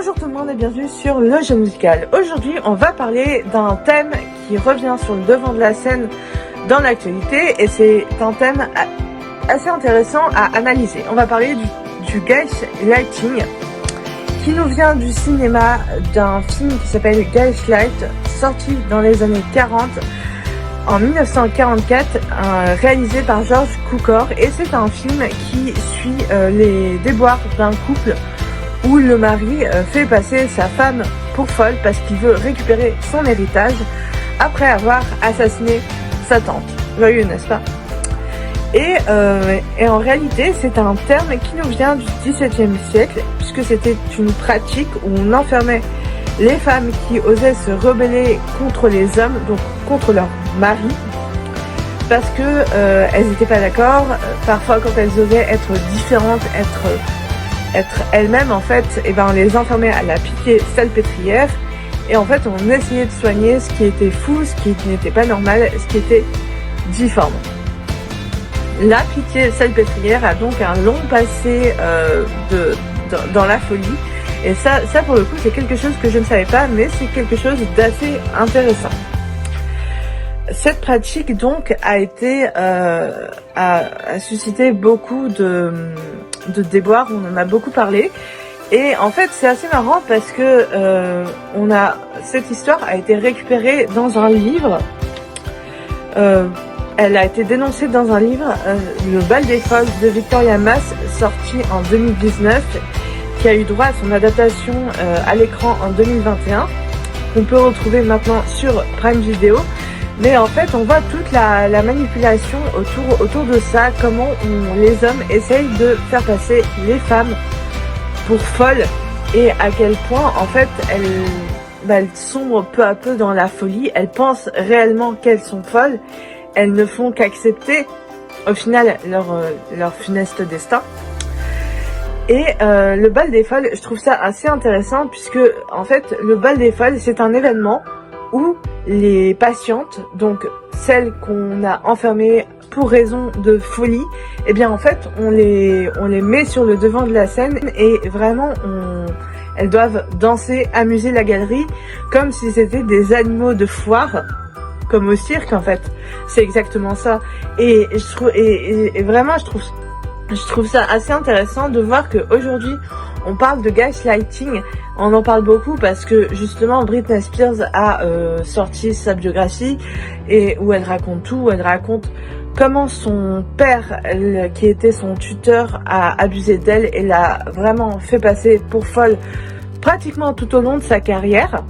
Bonjour tout le monde et bienvenue sur Le Jeu Musical. Aujourd'hui, on va parler d'un thème qui revient sur le devant de la scène dans l'actualité et c'est un thème assez intéressant à analyser. On va parler du gaslighting qui nous vient du cinéma, d'un film qui s'appelle Gaslight, sorti dans les années 40 en 1944, réalisé par George Cukor, et c'est un film qui suit les déboires d'un couple où le mari fait passer sa femme pour folle parce qu'il veut récupérer son héritage après avoir assassiné sa tante. Joyeux, n'est-ce pas? Et en réalité, c'est un terme qui nous vient du XVIIe siècle, puisque c'était une pratique où on enfermait les femmes qui osaient se rebeller contre les hommes, donc contre leur mari, parce que elles n'étaient pas d'accord. Parfois, quand elles osaient être différentes, être elles-mêmes, en fait, et ben on les enfermait à la piquée salpêtrière, et en fait on essayait de soigner ce qui était fou, ce qui n'était pas normal, ce qui était difforme. La piquée salpêtrière a donc un long passé dans la folie, et ça pour le coup c'est quelque chose que je ne savais pas, mais c'est quelque chose d'assez intéressant. Cette pratique donc a suscité beaucoup de déboires, on en a beaucoup parlé, et en fait c'est assez marrant parce que cette histoire a été récupérée dans un livre. Elle a été dénoncée dans un livre, Le Bal des Folles de Victoria Mass, sorti en 2019, qui a eu droit à son adaptation à l'écran en 2021, qu'on peut retrouver maintenant sur Prime Video. Mais en fait, on voit toute la manipulation autour de ça, comment les hommes essayent de faire passer les femmes pour folles, et à quel point, en fait, elles sombrent peu à peu dans la folie. Elles pensent réellement qu'elles sont folles. Elles ne font qu'accepter, au final, leur funeste destin. Et le bal des folles, je trouve ça assez intéressant, puisque, en fait, le bal des folles, c'est un événement où les patientes, donc celles qu'on a enfermées pour raison de folie, eh bien en fait on les met sur le devant de la scène, et vraiment elles doivent danser, amuser la galerie comme si c'était des animaux de foire, comme au cirque en fait. C'est exactement ça. Et vraiment je trouve ça assez intéressant de voir qu'aujourd'hui on parle de gaslighting. On en parle beaucoup parce que justement Britney Spears a sorti sa biographie, et où elle raconte tout, où elle raconte comment son père, qui était son tuteur, a abusé d'elle et l'a vraiment fait passer pour folle pratiquement tout au long de sa carrière,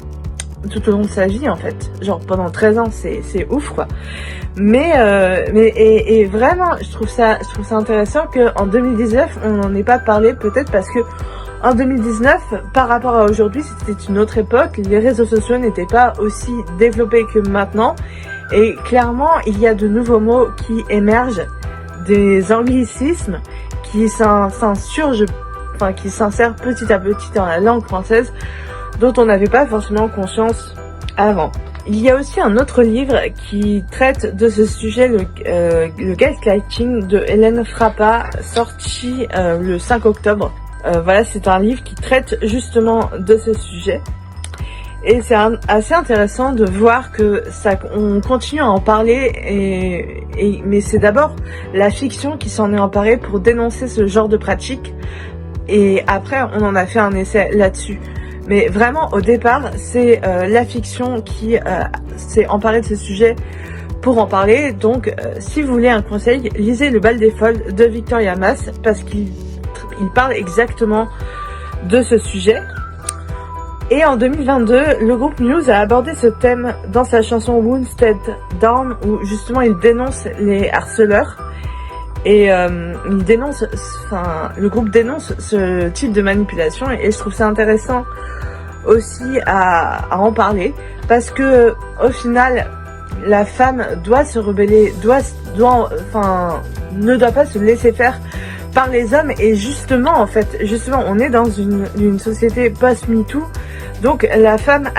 tout au long de sa vie en fait, genre pendant 13 ans, c'est ouf quoi. Mais vraiment je trouve ça intéressant qu'en 2019 on n'en ait pas parlé, peut-être parce que en 2019, par rapport à aujourd'hui, c'était une autre époque, les réseaux sociaux n'étaient pas aussi développés que maintenant, et clairement il y a de nouveaux mots qui émergent, des anglicismes qui s'insurgent, enfin qui s'insèrent petit à petit dans la langue française, dont on n'avait pas forcément conscience avant. Il y a aussi un autre livre qui traite de ce sujet, le gaslighting de Hélène Frappa, sorti le 5 octobre. Voilà, c'est un livre qui traite justement de ce sujet, et c'est assez intéressant de voir que on continue à en parler, mais c'est d'abord la fiction qui s'en est emparée pour dénoncer ce genre de pratique, et après on en a fait un essai là-dessus. Mais vraiment au départ c'est la fiction qui s'est emparée de ce sujet pour en parler. Donc si vous voulez un conseil, lisez Le Bal des Folles de Victoria Mass, parce qu'il parle exactement de ce sujet. Et en 2022, le groupe Muse a abordé ce thème dans sa chanson Wounded Down, où justement il dénonce les harceleurs, et le groupe dénonce ce type de manipulation, et je trouve ça intéressant aussi à en parler, parce que au final la femme doit se rebeller, ne doit pas se laisser faire par les hommes. Et justement on est dans une société post-MeToo, donc la femme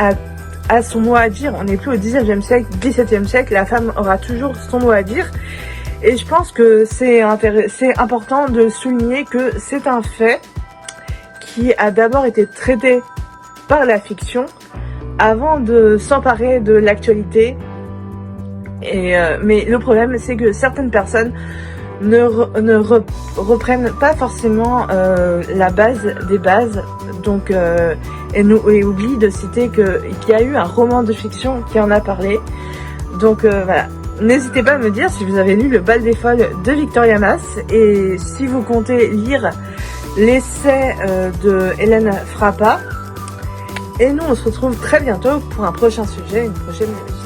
a son mot à dire. On n'est plus au 19e siècle, 17e siècle, la femme aura toujours son mot à dire, et je pense que c'est important de souligner que c'est un fait qui a d'abord été traité par la fiction avant de s'emparer de l'actualité. Mais le problème, c'est que certaines personnes ne reprennent pas forcément la base des bases, donc et oublient de citer qu'il y a eu un roman de fiction qui en a parlé. Donc voilà, n'hésitez pas à me dire si vous avez lu Le Bal des Folles de Victoria Mass et si vous comptez lire l'essai de Hélène Frappa. Et nous, on se retrouve très bientôt pour un prochain sujet, une prochaine émission.